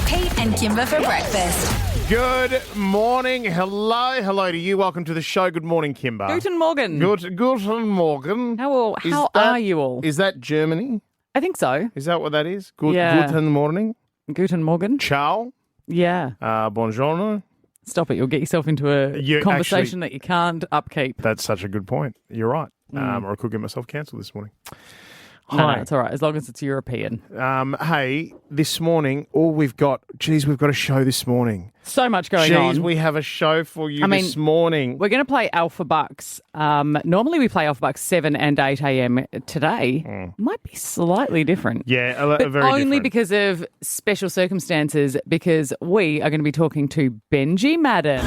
Pete and Kimber for breakfast. Good morning. Hello to you. Welcome to the show. Good morning, Kimber. Guten Morgen. Guten Morgen. How are you all? Is that Germany? I think so. Is that what that is? Yeah. Guten Morning. Guten Morgen. Ciao. Yeah. Buongiorno. Stop it. You'll get yourself into a conversation that you can't upkeep. That's such a good point. You're right. Or I could get myself cancelled this morning. No, it's all right, as long as it's European. Hey, this morning, we've got a show this morning. So much going on. We have a show for you this morning. We're going to play Alpha Bucks. Normally we play Alpha Bucks 7 and 8 a.m. Today might be slightly different. Yeah, but very only different. because of special circumstances, because we are going to be talking to Benji Madden.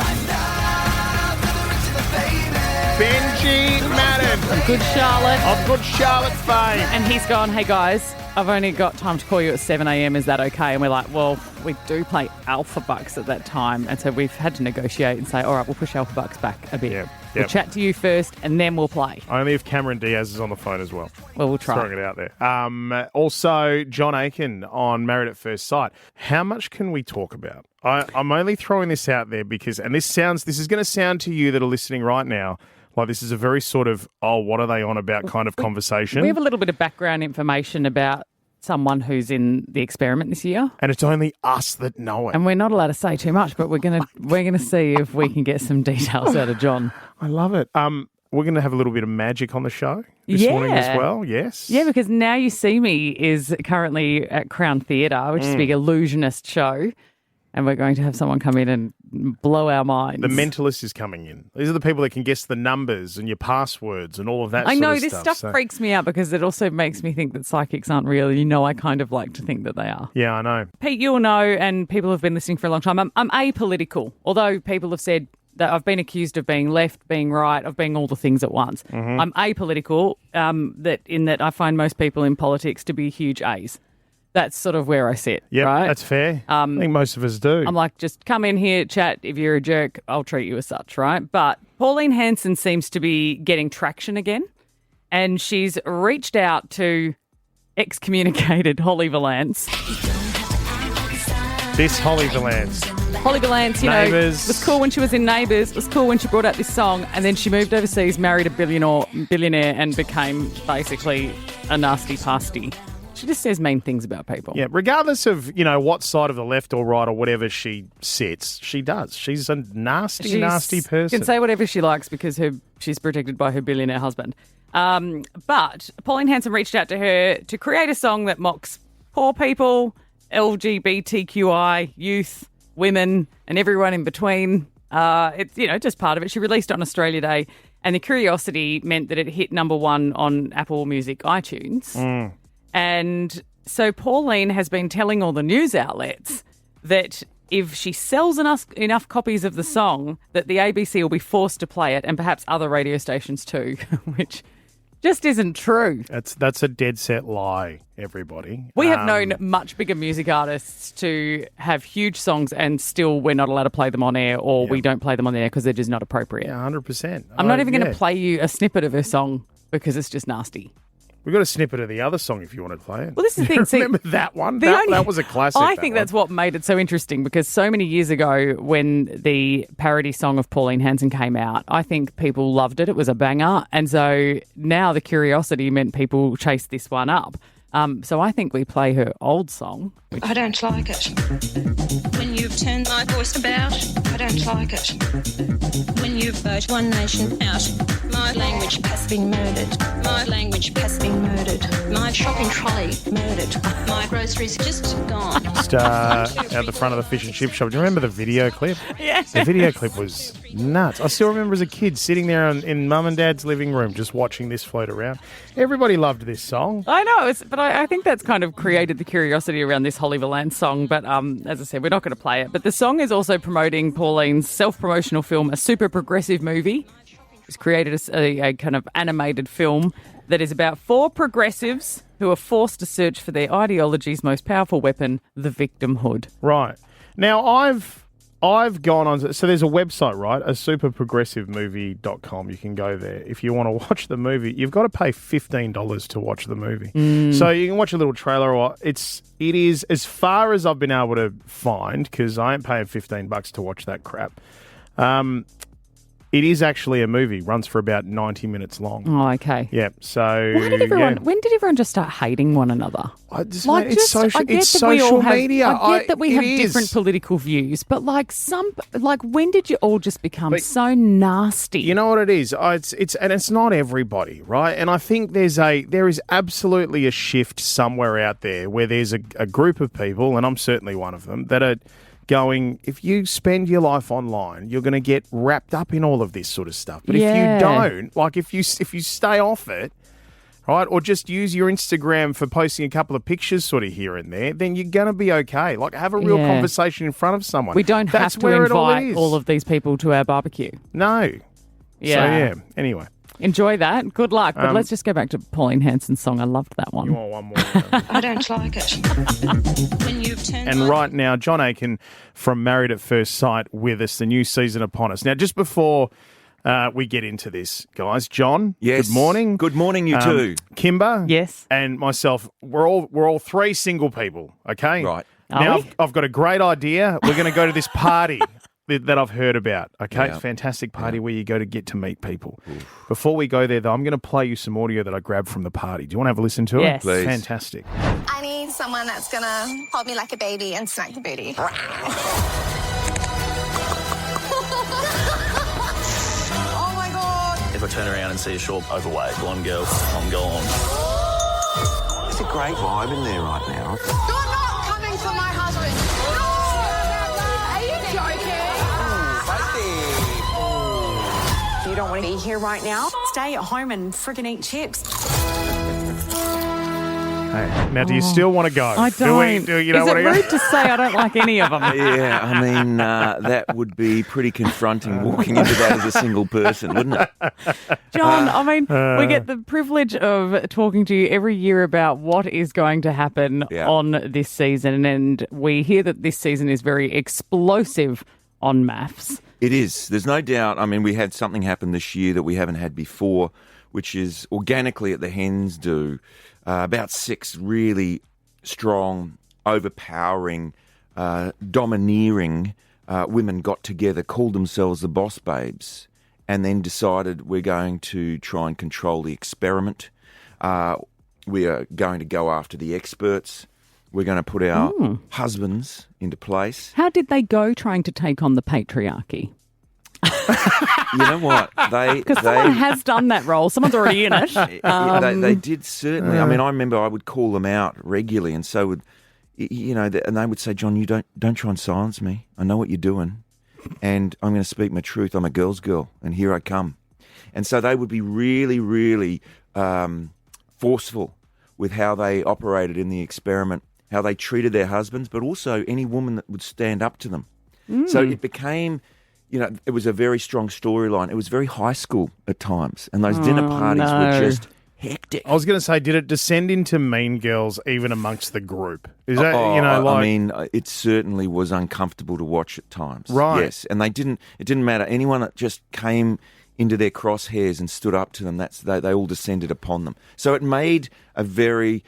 Benji Madden. Of Good Charlotte. Of Good Charlotte fame. And he's gone, hey guys, I've only got time to call you at 7 a.m. Is that okay? And we're like, well, we do play Alpha Bucks at that time. And so we've had to negotiate and say, all right, we'll push Alpha Bucks back a bit. Yep. We'll chat to you first and then we'll play. Only if Cameron Diaz is on the phone as well. Well, we'll try. Throwing it out there. Also, John Aiken on Married at First Sight. How much can we talk about? I'm only throwing this out there because, and this is going to sound to you that are listening right now, like this is a very sort of, what are they on about kind of conversation. We have a little bit of background information about someone who's in the experiment this year. And it's only us that know it. And we're not allowed to say too much, but we're gonna see if we can get some details out of John. I love it. We're going to have a little bit of magic on the show this morning as well, yes. Yeah, because Now You See Me is currently at Crown Theatre, which is a big illusionist show. And we're going to have someone come in and blow our minds. The mentalist is coming in. These are the people that can guess the numbers and your passwords and all of that I sort know, of this stuff. stuff freaks me out because it also makes me think that psychics aren't real. You know, I kind of like to think that they are. Yeah, I know. Pete, you'll know, and people have been listening for a long time, I'm apolitical, although people have said that I've been accused of being left, being right, of being all the things at once. Mm-hmm. I'm apolitical, that I find most people in politics to be huge A's. That's sort of where I sit, right? That's fair. I think most of us do. I'm like, just come in here, chat. If you're a jerk, I'll treat you as such, right? But Pauline Hanson seems to be getting traction again, and she's reached out to excommunicated Holly Valance. This Holly Valance. Holly Valance, Neighbours. was cool when she was in Neighbours, was cool when she brought out this song, and then she moved overseas, married a billionaire, and became basically a nasty pasty. She just says mean things about people. Yeah, regardless of, what side of the left or right or whatever she sits, she does. She's a nasty person. She can say whatever she likes because she's protected by her billionaire husband. But Pauline Hanson reached out to her to create a song that mocks poor people, LGBTQI, youth, women, and everyone in between. It's, just part of it. She released it on Australia Day, and the curiosity meant that it hit number 1 on Apple Music iTunes. And so Pauline has been telling all the news outlets that if she sells enough copies of the song, that the ABC will be forced to play it, and perhaps other radio stations too, which just isn't true. That's a dead set lie, everybody. We have known much bigger music artists to have huge songs and still we're not allowed to play them on air, or we don't play them on air because they're just not appropriate. Yeah, 100%. I'm not even going to play you a snippet of her song because it's just nasty. We've got a snippet of the other song if you want to play it. Well, this is the thing. Remember that one? That was a classic. I think that's what made it so interesting, because so many years ago when the parody song of Pauline Hanson came out, I think people loved it. It was a banger. And so now the curiosity meant people chased this one up. So I think we play her old song. I don't like it. When you've turned my voice about, I don't like it. When you vote one nation out, my language has been murdered. My language has been murdered. My shopping trolley murdered. My groceries just gone. Just out the front of the fish and chip shop. Do you remember the video clip? Yeah. The video clip was nuts. I still remember as a kid sitting there in mum and dad's living room just watching this float around. Everybody loved this song. I know, but I think that's kind of created the curiosity around this Holly Valance song. But as I said, we're not going to play it. But the song is also promoting Pauline's self-promotional film, a super progressive movie. She's created a kind of animated film that is about 4 progressives who are forced to search for their ideology's most powerful weapon, the victimhood. Right. Now, I've I've gone on. So there's a website, right? A superprogressivemovie.com. You can go there. If you want to watch the movie, you've got to pay $15 to watch the movie. So you can watch a little trailer. Or it is, as far as I've been able to find, because I ain't paying $15 to watch that crap. It is actually a movie. Runs for about 90 minutes long. Oh, okay. Yeah. So when did everyone just start hating one another? It's social media. I get that we have different political views, but when did you all just become so nasty? You know what it is? It's not everybody, right? And I think there is absolutely a shift somewhere out there where there's a group of people, and I'm certainly one of them, that are going, if you spend your life online, you're going to get wrapped up in all of this sort of stuff. But if you don't, if you stay off it, right, or just use your Instagram for posting a couple of pictures sort of here and there, then you're going to be okay. Have a real conversation in front of someone. We don't have to invite all of these people to our barbecue. No. Yeah. So, anyway. Enjoy that. Good luck. But let's just go back to Pauline Hanson's song. I loved that one. You want one more? I don't like it. When you've turned And right now, John Aiken from Married at First Sight with us, the new season upon us. Now, just before we get into this, guys, John, yes. Good morning. Good morning, you too. Kimber, yes, and myself, we're all three single people, okay? Right. Now, I've got a great idea. We're going to go to this party that I've heard about, okay? It's a fantastic party where you go to get to meet people. Oof. Before we go there, though, I'm going to play you some audio that I grabbed from the party. Do you want to have a listen to it? Yes. Please. Fantastic. I need someone that's going to hold me like a baby and smack the booty. Oh, my God. If I turn around and see a short, overweight, blonde girl, I'm gone. There's a great vibe in there right now. You're not coming for my husband. Are you joking? You don't want to be here right now? Stay at home and freaking eat chips. Hey, now, do you still want to go? I don't. You don't Is want it to rude to say I don't like any of them? Yeah, I mean, that would be pretty confronting walking into that as a single person, wouldn't it? John, I mean, we get the privilege of talking to you every year about what is going to happen on this season, and we hear that this season is very explosive on maths. It is. There's no doubt. I mean, we had something happen this year that we haven't had before, which is organically at the Hens do. About 6 really strong, overpowering, domineering women got together, called themselves the Boss Babes, and then decided we're going to try and control the experiment. We are going to go after the experts. We're going to put our husbands into place. How did they go trying to take on the patriarchy? You know what? Because someone has done that role. Someone's already in it. They did certainly. I mean, I remember I would call them out regularly, and so would, and they would say, "John, you don't try and silence me. I know what you're doing, and I'm going to speak my truth. I'm a girl's girl, and here I come." And so they would be really, really forceful with how they operated in the experiment, how they treated their husbands, but also any woman that would stand up to them. So it became. It was a very strong storyline. It was very high school at times, and those dinner parties were just hectic. I was going to say, did it descend into Mean Girls even amongst the group? Is that I mean, it certainly was uncomfortable to watch at times. Right. Yes, and it didn't matter. Anyone that just came into their crosshairs and stood up to them, they all descended upon them. So it made a very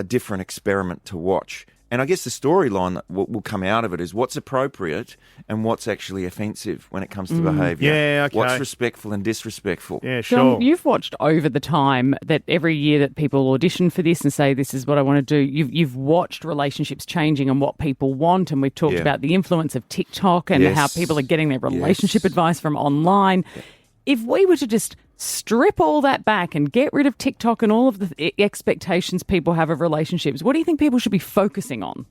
different experiment to watch. And I guess the storyline that will come out of it is what's appropriate and what's actually offensive when it comes to behaviour. Yeah, okay. What's respectful and disrespectful. Yeah, sure. John, you've watched over the time that every year that people audition for this and say, this is what I want to do, you've watched relationships changing and what people want, and we've talked about the influence of TikTok and how people are getting their relationship advice from online. Yeah. If we were to just strip all that back and get rid of TikTok and all of the expectations people have of relationships, what do you think people should be focusing on?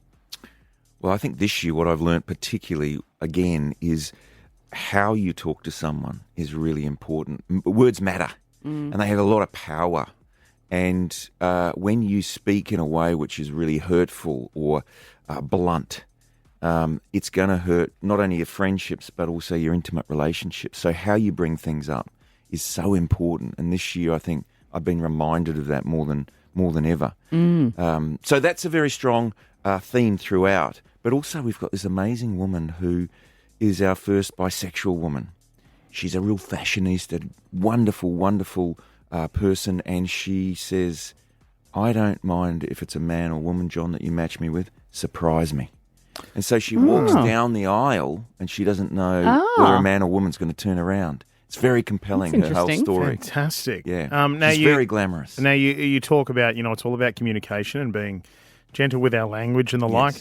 Well, I think this year what I've learnt particularly, again, is how you talk to someone is really important. Words matter, and they have a lot of power. And when you speak in a way which is really hurtful or blunt, it's going to hurt not only your friendships but also your intimate relationships. So how you bring things up is so important. And this year I think I've been reminded of that more than ever. So that's a very strong theme throughout. But also we've got this amazing woman who is our first bisexual woman. She's a real fashionista, wonderful, wonderful person, and she says, I don't mind if it's a man or woman, John, that you match me with. Surprise me. And so she walks down the aisle and she doesn't know whether a man or woman's going to turn around. It's very compelling, her whole story. Fantastic. Yeah. Now she's very glamorous. Now, you talk about, it's all about communication and being gentle with our language and the like.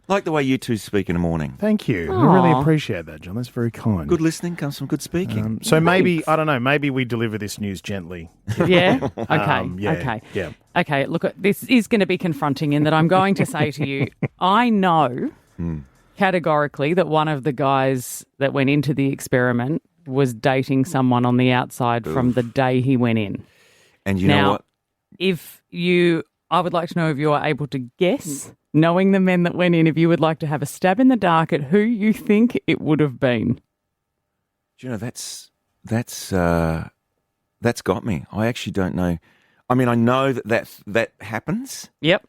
Like the way you two speak in the morning. Thank you. I really appreciate that, John. That's very kind. Good listening comes from good speaking. So maybe, I don't know, maybe we deliver this news gently. Yeah? Okay. Yeah. Okay, look, this is going to be confronting in that I'm going to say to you, I know categorically that one of the guys that went into the experiment was dating someone on the outside from the day he went in. And you know what? I would like to know if you are able to guess, knowing the men that went in, if you would like to have a stab in the dark at who you think it would have been. Do you know, that's got me. I actually don't know. I mean, I know that happens. Yep.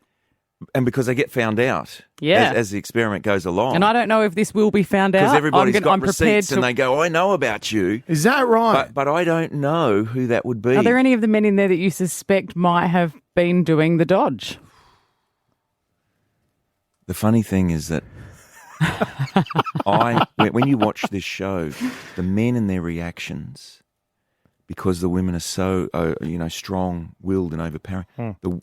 And because they get found out as the experiment goes along. And I don't know if this will be found out. Because everybody's got I'm receipts and they go, I know about you. Is that right? But I don't know who that would be. Are there any of the men in there that you suspect might have been doing the dodge? The funny thing is that when you watch this show, the men and their reactions, because the women are so, strong-willed and overpowering,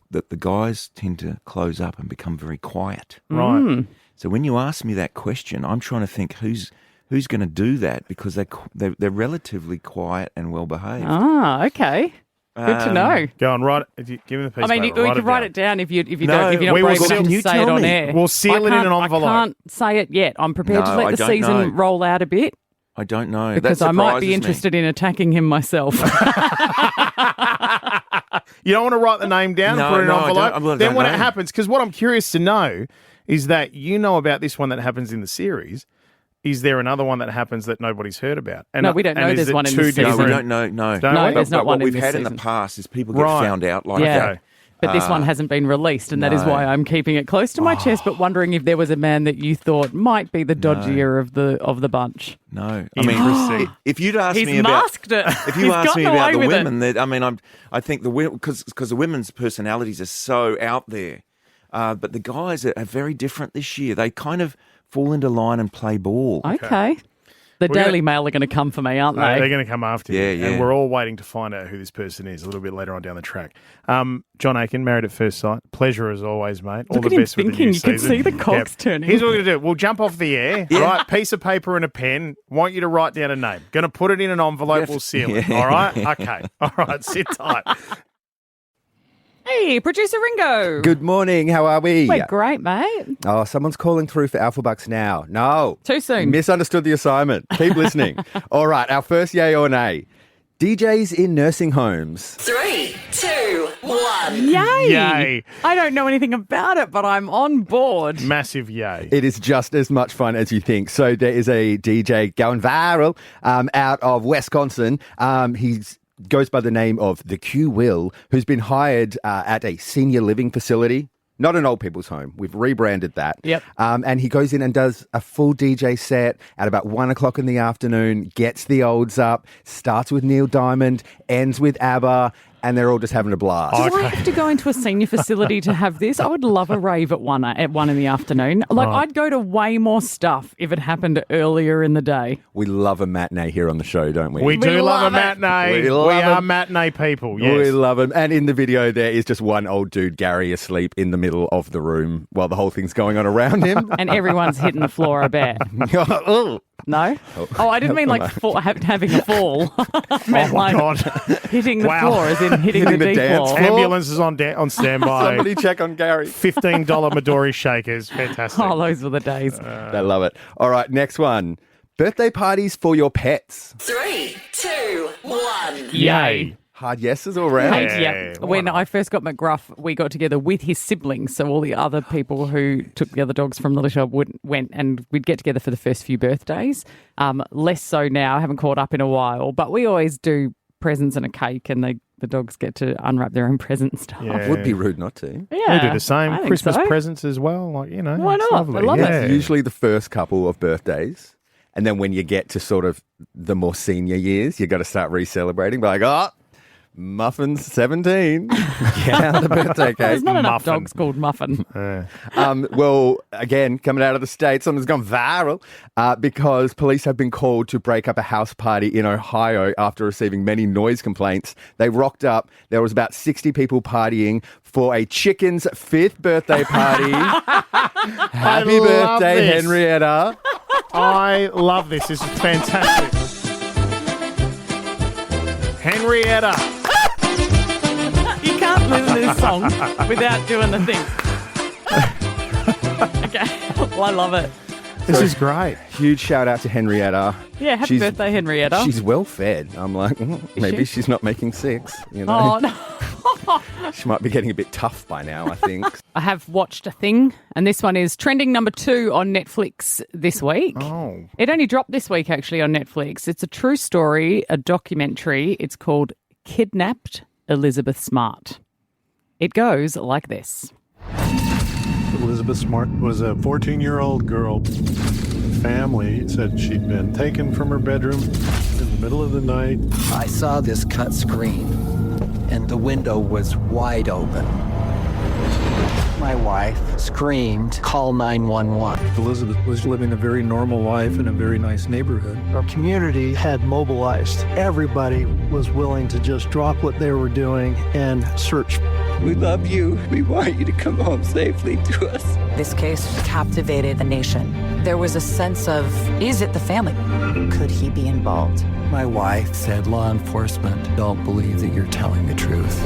the guys tend to close up and become very quiet. Right. So when you ask me that question, I'm trying to think who's going to do that because they're relatively quiet and well-behaved. Ah, okay. Good to know. Go on, give me the piece. I mean, you can write it down if you're not brave enough to say it on air. We'll seal it in an envelope. I can't say it yet. I'm prepared to let the season roll out a bit. I don't know. Because I might be interested in attacking him myself. You don't want to write the name down and put it in an envelope? Then when it happens, because what I'm curious to know is that you know about this one that happens in the series. Is there another one that happens that nobody's heard about? And, no, we don't know there's one in this season. No, we don't know. No, there's not one in this season. What we've had in the past is people get found out like that. But this one hasn't been released, and that is why I'm keeping it close to my chest, but wondering if there was a man that you thought might be the dodgier of the bunch. No. I mean, if you'd asked me about... masked it. If you asked me about the women, I think the women... Because the women's personalities are so out there. But the guys are very different this year. They kind of fall into line and play ball. Okay. The Daily Mail are going to come for me, aren't they? They're going to come after you. Yeah. And we're all waiting to find out who this person is a little bit later on down the track. John Aiken, Married at First Sight. Pleasure as always, mate. All the best with the new season. You can see the cogs turning. Here's what we're going to do. We'll jump off the air, right? Piece of paper and a pen. Want you to write down a name. Going to put it in an envelope. We'll seal it. All right? Okay. All right. Sit tight. Hey, Producer Ringo. Good morning. How are we? We're great, mate. Oh, someone's calling through for Alpha Bucks now. No. Too soon. You misunderstood the assignment. Keep listening. All right, our first yay or nay. DJs in nursing homes. 3, 2, 1. Yay. I don't know anything about it, but I'm on board. Massive yay. It is just as much fun as you think. So there is a DJ going viral out of Wisconsin. He's goes by the name of the Q Will, who's been hired at a senior living facility, not an old people's home. We've rebranded that. Yep. And he goes in and does a full DJ set at about 1 o'clock in the afternoon, gets the olds up, starts with Neil Diamond, ends with ABBA, and they're all just having a blast. Do I have to go into a senior facility to have this? I would love a rave at 1 in the afternoon. I'd go to way more stuff if it happened earlier in the day. We love a matinee here on the show, don't we? We do love a matinee. We are matinee people, yes. We love them. And in the video, there is just one old dude, Gary, asleep in the middle of the room while the whole thing's going on around him. And everyone's hitting the floor a bit. No? Oh, I didn't mean having a fall. I meant God. Hitting the floor as in hitting the deep dance floor. Ambulance is on standby. Somebody check on Gary. $15 Midori shakers. Fantastic. Oh, those were the days. They love it. All right, next one. Birthday parties for your pets. 3, 2, 1. Yay. Hard yeses all round. Yeah. When I first got McGruff, we got together with his siblings. So all the other people who took the other dogs from the litter went and we'd get together for the first few birthdays. Less so now. I haven't caught up in a while. But we always do presents and a cake and the dogs get to unwrap their own present and stuff. Yeah. It would be rude not to. Yeah, we do the same. Christmas so. presents as well. Why not? Lovely. I love it. That's usually the first couple of birthdays. And then when you get to sort of the more senior years, you got to start re-celebrating. Like, Muffin's 17. Yeah, the birthday cake. There's not enough Muffin. dogs called Muffin. Well, again, coming out of the States, something's gone viral because police have been called to break up a house party in Ohio after receiving many noise complaints. They rocked up. There was about 60 people partying for a chicken's 5th birthday party. Happy love birthday, this. Henrietta. I love this. This is fantastic. Henrietta. You can't listen to this song without doing the thing. Okay. Well, I love it. This is great. Huge shout out to Henrietta. Yeah, happy birthday, Henrietta. She's well fed. I'm like, maybe she's not making 6. You know? Oh, no. She might be getting a bit tough by now, I think. I have watched a thing, and this one is trending number 2 on Netflix this week. Oh. It only dropped this week, actually, on Netflix. It's a true story, a documentary. It's called Kidnapped Elizabeth Smart. It goes like this. Elizabeth Smart was a 14-year-old girl. The family said she'd been taken from her bedroom in the middle of the night. I saw this cut screen, and the window was wide open. My wife screamed, "Call 911." Elizabeth was living a very normal life in a very nice neighborhood. Our community had mobilized. Everybody was willing to just drop what they were doing and search. We love you. We want you to come home safely to us. This case captivated the nation. There was a sense of, is it the family? Could he be involved? My wife said, "Law enforcement don't believe that you're telling the truth."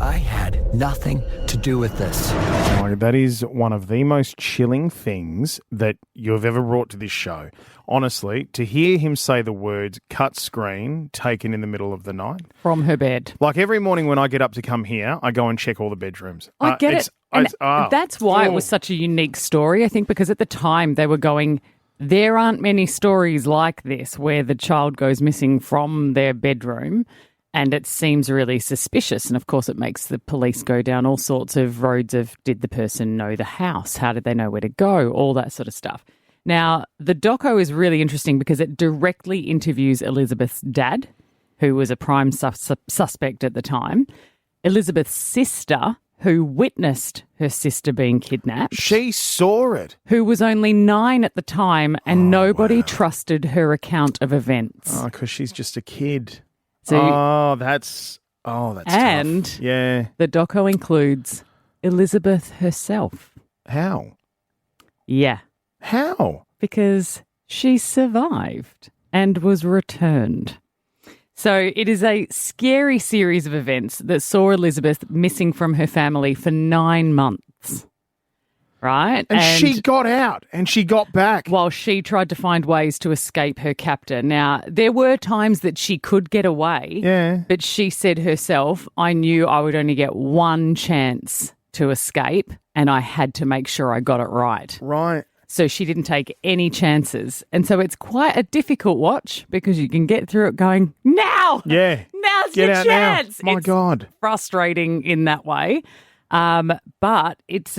I had nothing to do with this. Oh, that is one of the most chilling things that you've ever brought to this show. Honestly, to hear him say the words cut screen taken in the middle of the night. From her bed. Like every morning when I get up to come here, I go and check all the bedrooms. I get it. And that's why it was such a unique story, I think, because at the time they were going, there aren't many stories like this where the child goes missing from their bedroom. And it seems really suspicious. And, of course, it makes the police go down all sorts of roads of, did the person know the house? How did they know where to go? All that sort of stuff. Now, the doco is really interesting because it directly interviews Elizabeth's dad, who was a prime suspect at the time, Elizabeth's sister, who witnessed her sister being kidnapped. She saw it. Who was only 9 at the time, and nobody trusted her account of events. Oh, because she's just a kid. So, that's and tough. Yeah. The doco includes Elizabeth herself. How? Yeah. How? Because she survived and was returned. So it is a scary series of events that saw Elizabeth missing from her family for 9 months. Right? And she got out and she got back. While she tried to find ways to escape her captor. Now, there were times that she could get away. Yeah. But she said herself, I knew I would only get one chance to escape and I had to make sure I got it right. Right. So she didn't take any chances. And so it's quite a difficult watch because you can get through it going, now! Yeah. Now's Get your out chance! now. My God. Frustrating in that way. But it's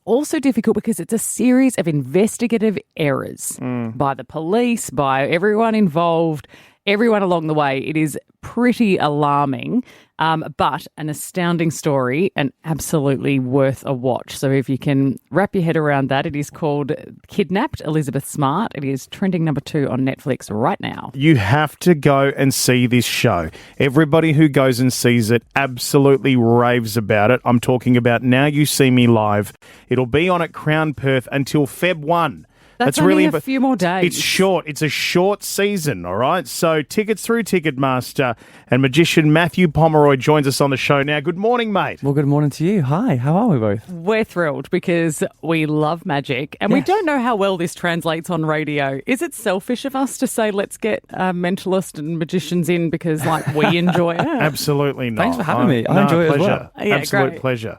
also difficult because it's a series of investigative errors by the police, by everyone involved, everyone along the way. It is pretty alarming, but an astounding story and absolutely worth a watch. So if you can wrap your head around that, it is called Kidnapped Elizabeth Smart. It is trending number 2 on Netflix right now. You have to go and see this show. Everybody who goes and sees it absolutely raves about it. I'm talking about Now You See Me Live. It'll be on at Crown Perth until Feb 1. That's only a few more days. It's short. It's a short season, all right? So tickets through Ticketmaster, and magician Matthew Pomeroy joins us on the show now. Good morning, mate. Well, good morning to you. Hi, how are we both? We're thrilled because we love magic and we don't know how well this translates on radio. Is it selfish of us to say let's get mentalists and magicians in because we enjoy it? Absolutely not. Thanks for having me. I enjoy it as well. Yeah, Absolute great. pleasure.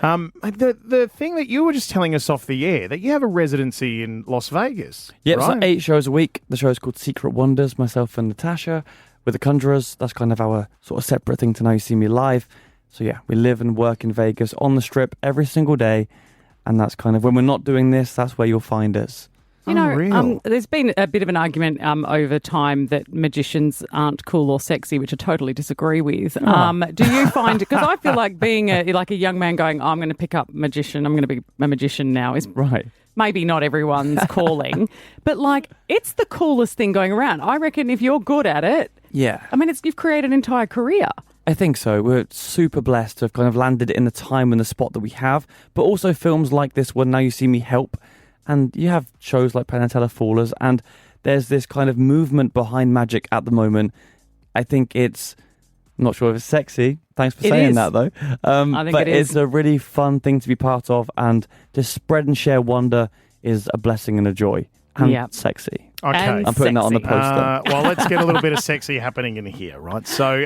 The thing that you were just telling us off the air, that you have a residency in Las Vegas. Yeah, right? it's 8 shows a week. The show's called Secret Wonders, myself and Natasha, with the Conjurers. That's kind of our sort of separate thing to Now You See Me Live. So yeah, we live and work in Vegas on the Strip every single day. And that's kind of, when we're not doing this, that's where you'll find us. You know, Unreal. there's been a bit of an argument over time that magicians aren't cool or sexy, which I totally disagree with. Do you find, because I feel like being a young man going, I'm going to pick up magician, I'm going to be a magician now, is Right. maybe not everyone's calling, but like it's the coolest thing going around. I reckon if you're good at it, Yeah. I mean, you've created an entire career. I think so. We're super blessed to have kind of landed in the time and the spot that we have, but also films like this one, Now You See Me help. And you have shows like Penn and Teller Fallers, and there's this kind of movement behind magic at the moment. I think it's, I'm not sure if it's sexy. Thanks for saying that, though. I think but it is. it's a really fun thing to be part of, and to spread and share wonder is a blessing and a joy. And sexy. Okay. And I'm putting that on the sexy. poster. Well, let's get a little bit of sexy happening in here, right? So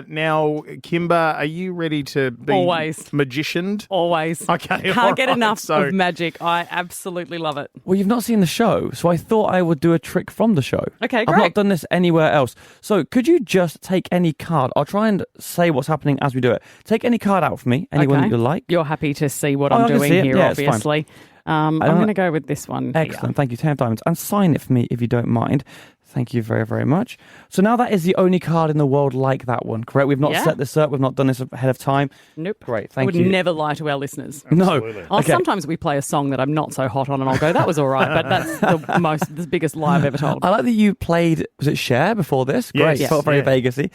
now, Kimber, are you ready to be Always. magicianed? Always. Okay, all Can't get right, enough so- of magic. I absolutely love it. Well, you've not seen the show, so I thought I would do a trick from the show. Okay, I've great. not done this anywhere else. So could you just take any card? I'll try and say what's happening as we do it. Take any card out for me, anyone that you like. You're happy to see what Oh, I'm I can doing see it. here, Yeah, it's fine. obviously. I'm going to go with this one. Excellent. Thank you. 10 of diamonds. And sign it for me if you don't mind. Thank you very, very much. So now that is the only card in the world like that one, correct? We've not set this up. We've not done this ahead of time. Nope. Great. I Thank would you. never lie to our listeners. No. Oh, Okay. sometimes we play a song that I'm not so hot on and I'll go, that was all right. But that's the biggest lie I've ever told. I like that you played, was it Share before this? Great. Yes. Felt very Yeah. Vegas-y.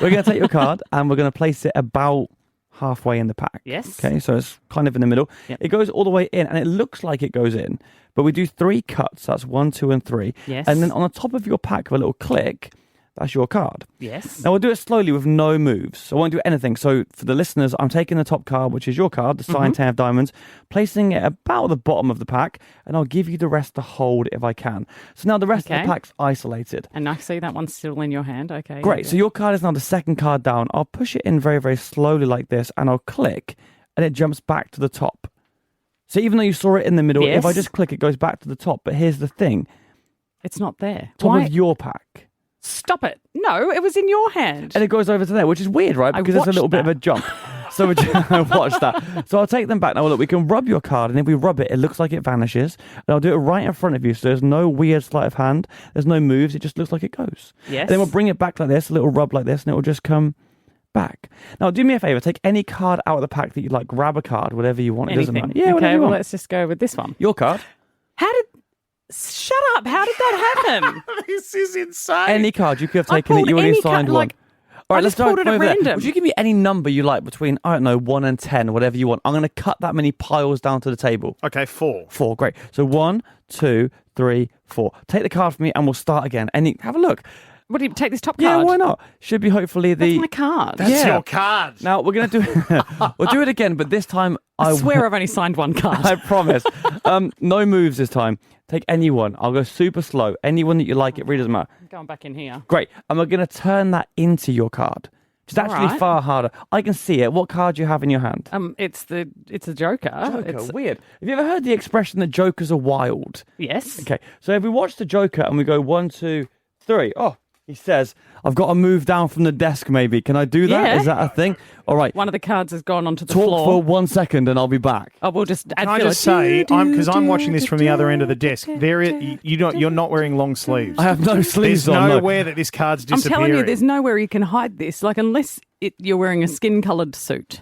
We're going to take your card and we're going to place it about halfway in the pack. Yes. Okay, so it's kind of in the middle. Yep. It goes all the way in and it looks like it goes in, but we do 3 cuts. That's 1, 2, and 3. Yes. And then on the top of your pack, with a little click, that's your card. Yes. Now we'll do it slowly with no moves. So I won't do anything. So for the listeners, I'm taking the top card, which is your card, the signed 10 of diamonds, placing it about the bottom of the pack, and I'll give you the rest to hold if I can. So now the rest of Okay. the pack's isolated. And I see that one's still in your hand. Okay. Great. So your card is now the second card down. I'll push it in very, very slowly like this, and I'll click, and it jumps back to the top. So even though you saw it in the middle, if I Yes. just click, it goes back to the top. But here's the thing. It's not there. Top Why? of your pack. Stop it. No, it was in your hand. And it goes over to there, which is weird, right? I Because it's a little watched bit of a jump. So we watch that. So I'll take them back. Now, look, we can rub your card, and if we rub it, it looks like it vanishes. And I'll do it right in front of you, so there's no weird sleight of hand. There's no moves. It just looks like it goes. Yes. And then we'll bring it back like this, a little rub like this, and it will just come back. Now, do me a favor. Take any card out of the pack that you like. Grab a card, whatever you want. It doesn't Anything. matter. Yeah, whatever okay, you well, want. let's just go with this one. Your card. How did... Shut up. How did that happen? This is insane. Any card. You could have I taken it. pulled You already any signed card, one. like, All right, I let's just pulled go it at over there. random. Would you give me any number you like between, I don't know, 1 and 10, whatever you want? I'm going to cut that many piles down to the table. Okay, 4. 4, great. So 1, 2, 3, 4. Take the card from me and we'll start again. Have a look. What do you take this top Yeah, card? why not? Should be hopefully the... That's my card. That's your card. Now, we're going to do... we'll do it again, but this time... I swear I've only signed one card. I promise. No moves this time. Take anyone. I'll go super slow. Anyone that you like, it really doesn't matter. I'm going back in here. Great. And we're going to turn that into your card. It's actually right. far harder. I can see it. What card do you have in your hand? It's a Joker. It's Weird. Have you ever heard the expression that jokers are wild? Yes. Okay. So if we watch the Joker and we go 1, 2, 3. Oh, he says, I've got to move down from the desk maybe. Can I do that? Yeah. Is that a thing? All right. One of the cards has gone onto the Talk floor. for 1 second and I'll be back. Oh, we'll just add Can I just say, because I'm watching this from the other end of the desk, you're not wearing long sleeves. I have no sleeves There's on. nowhere that this card's I'm disappearing. telling you, there's nowhere you can hide this. Like, unless you're wearing a skin-coloured suit.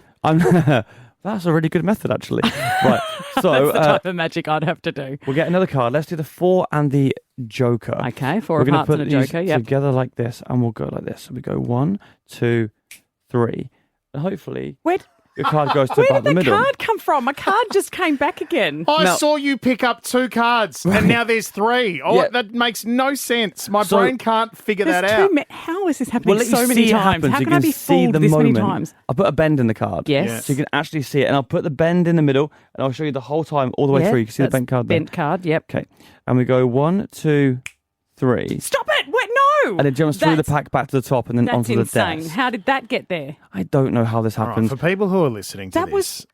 That's a really good method, actually. Right. So That's the type of magic I'd have to do. we'll get another card. Let's do the 4 and the Joker. Okay, 4 We're of gonna hearts put and a these Joker. Yep. together like this, and we'll go like this. So we go 1, 2, 3, and hopefully your card goes to Where about did the the middle. card come from? My card just came back again. I saw you pick up 2 cards, and now there's 3. Oh, Yeah. that makes no sense. My So- brain can't figure There's that out. How is this happening We'll let so you many see it times? happen, How so you can I can be see fooled the this moment. many times? I'll put a bend in the card. Yes. Yeah. So you can actually see it, and I'll put the bend in the middle, and I'll show you the whole time, all the way through. You can see the that's bent card there. Bent card, yep. Okay. And we go 1, 2, 3. Stop it! Wait, no! And it jumps through the That's- pack back to the top and then That's onto the insane. desk. How did that get there? I don't know how this All right, happened. for people who are listening to That this,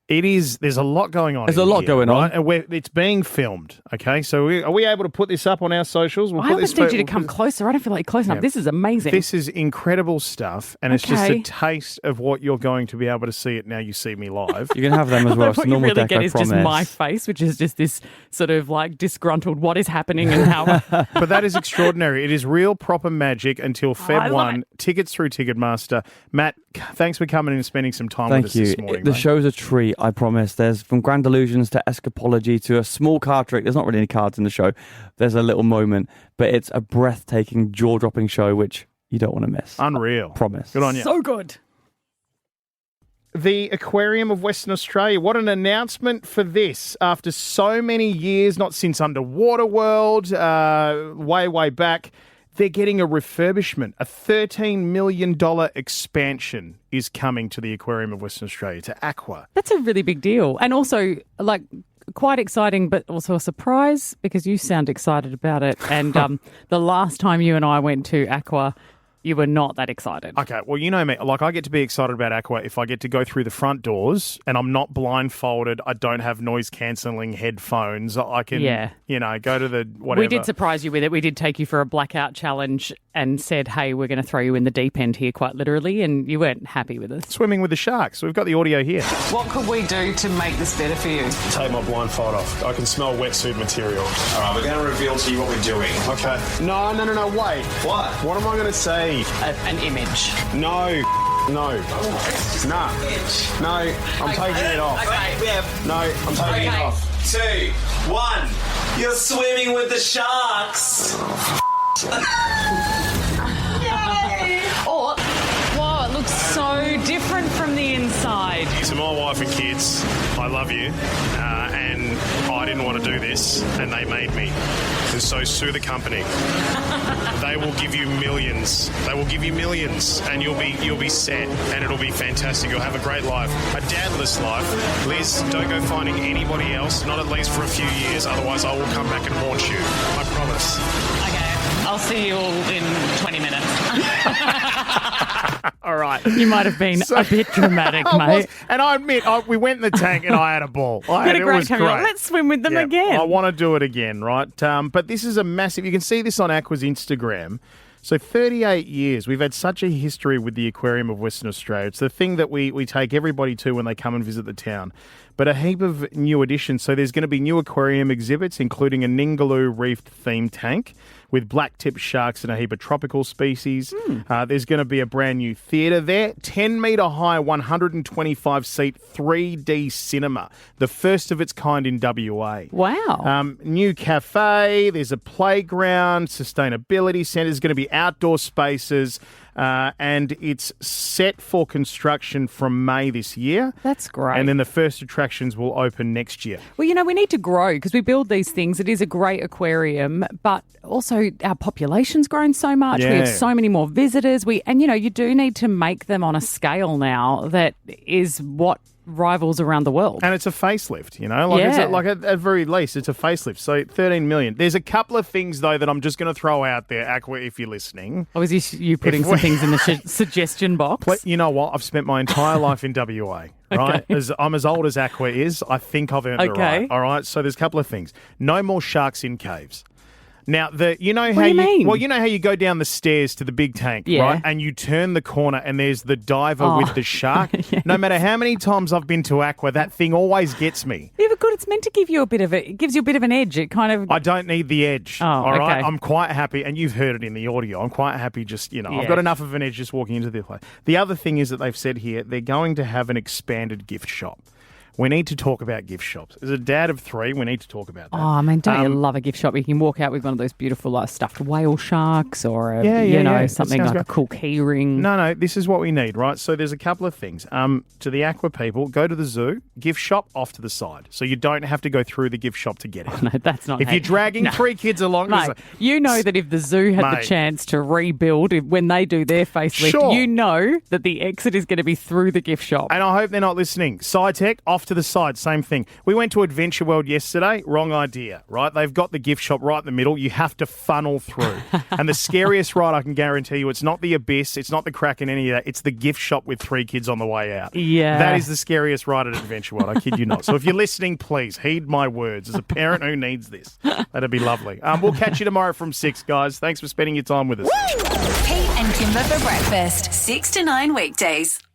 It is. There's a lot going on. There's a lot going on. And it's being filmed. Okay, so are we able to put this up on our socials? I almost need you to come closer. I don't feel like close enough. This is amazing. This is incredible stuff, and it's just a taste of what you're going to be able to see it now. You see me live. You can have them as well. It's what normal you really deck, get I is promise. just my face, which is just this sort of like disgruntled. What is happening and how? But that is extraordinary. It is real, proper magic until I Feb love 1. it. Tickets through Ticketmaster. Matt, thanks for coming in and spending some time with us this morning. The mate. show's a treat, I promise. There's from grand illusions to escapology to a small card trick. There's not really any cards in the show. There's a little moment, but it's a breathtaking, jaw-dropping show, which you don't want to miss. Unreal. Promise. Good on you. So good. The Aquarium of Western Australia. What an announcement for this. After so many years, not since Underwater World, way back, they're getting a refurbishment. A $13 million expansion is coming to the Aquarium of Western Australia, to Aqua. That's a really big deal. And also, like, quite exciting, but also a surprise because you sound excited about it. And the last time you and I went to Aqua, you were not that excited. Okay, well, you know me. Like, I get to be excited about Aqua if I get to go through the front doors and I'm not blindfolded. I don't have noise-cancelling headphones. I can, go to the whatever. We did surprise you with it. We did take you for a blackout challenge and said, hey, we're going to throw you in the deep end here, quite literally, and you weren't happy with us. Swimming with the sharks. We've got the audio here. What could we do to make this better for you? Take my blindfold off. I can smell wetsuit material. All right, we're going to reveal to you what we're doing. Okay. No, wait. What? What am I going to say? An image. No. Nah. No, I'm taking it off. Okay, I'm taking it off. 2, 1. You're swimming with the sharks. Oh, wow, it looks so different from the inside. To my wife and kids, I love you, and I didn't want to do this, and they made me. And so sue the company. They will give you millions. They will give you millions, and you'll be set, and it'll be fantastic. You'll have a great life, a dadless life. Liz, don't go finding anybody else, not at least for a few years. Otherwise, I will come back and haunt you. I promise. Okay, I'll see you all in 20 minutes. All right. You might have been a bit dramatic, mate. And I admit, we went in the tank and I had a ball. Had a great time. Let's swim with them again. I want to do it again, right? But this is a massive... You can see this on Aqua's Instagram. So 38 years. We've had such a history with the Aquarium of Western Australia. It's the thing that we take everybody to when they come and visit the town. But a heap of new additions. So there's going to be new aquarium exhibits, including a Ningaloo reefed theme tank with black-tipped sharks and a heap of tropical species. There's going to be a brand new theatre there. 10-metre high, 125-seat 3D cinema. The first of its kind in WA. Wow. New cafe. There's a playground. Sustainability centre. There's going to be outdoor spaces. And it's set for construction from May this year. That's great. And then the first attractions will open next year. Well, we need to grow because we build these things. It is a great aquarium, but also our population's grown so much. Yeah. We have so many more visitors. You do need to make them on a scale now that is what rivals around the world. And it's a facelift, at very least, it's a facelift. So 13 million. There's a couple of things, though, that I'm just going to throw out there, Aqua, if you're listening. Or is you putting some things in the suggestion box? You know what? I've spent my entire life in WA, right? Okay. I'm as old as Aqua is. I think I've earned the right. All right? So there's a couple of things. No more sharks in caves. Now, What do you mean? Well, you know how you go down the stairs to the big tank, right? And you turn the corner and there's the diver with the shark. Yes. No matter how many times I've been to Aqua, that thing always gets me. Yeah, but good. It's meant to give you it gives you a bit of an edge. It kind of... I don't need the edge. All right? I'm quite happy, and you've heard it in the audio. I'm quite happy just, I've got enough of an edge just walking into the place. The other thing is that they've said here, they're going to have an expanded gift shop. We need to talk about gift shops. As a dad of 3, we need to talk about that. Oh, man, don't you love a gift shop? You can walk out with one of those beautiful stuffed whale sharks or, something like a cool key ring. No, this is what we need, right? So there's a couple of things. To the Aqua people, go to the zoo, gift shop off to the side. So you don't have to go through the gift shop to get it. Oh, no, that's not... If you're dragging 3 kids along... Mate, you know that if the zoo had the chance to rebuild, when they do their facelift, you know that the exit is going to be through the gift shop. And I hope they're not listening. SciTech, off off to the side, same thing. We went to Adventure World yesterday. Wrong idea, right? They've got the gift shop right in the middle. You have to funnel through. And the scariest ride, I can guarantee you, it's not the Abyss, it's not the Kraken, any of that. It's the gift shop with 3 kids on the way out. Yeah. That is the scariest ride at Adventure World. I kid you not. So if you're listening, please heed my words. As a parent who needs this, that'd be lovely. We'll catch you tomorrow from 6, guys. Thanks for spending your time with us. Pete and Kimber for breakfast, 6 to 9 weekdays.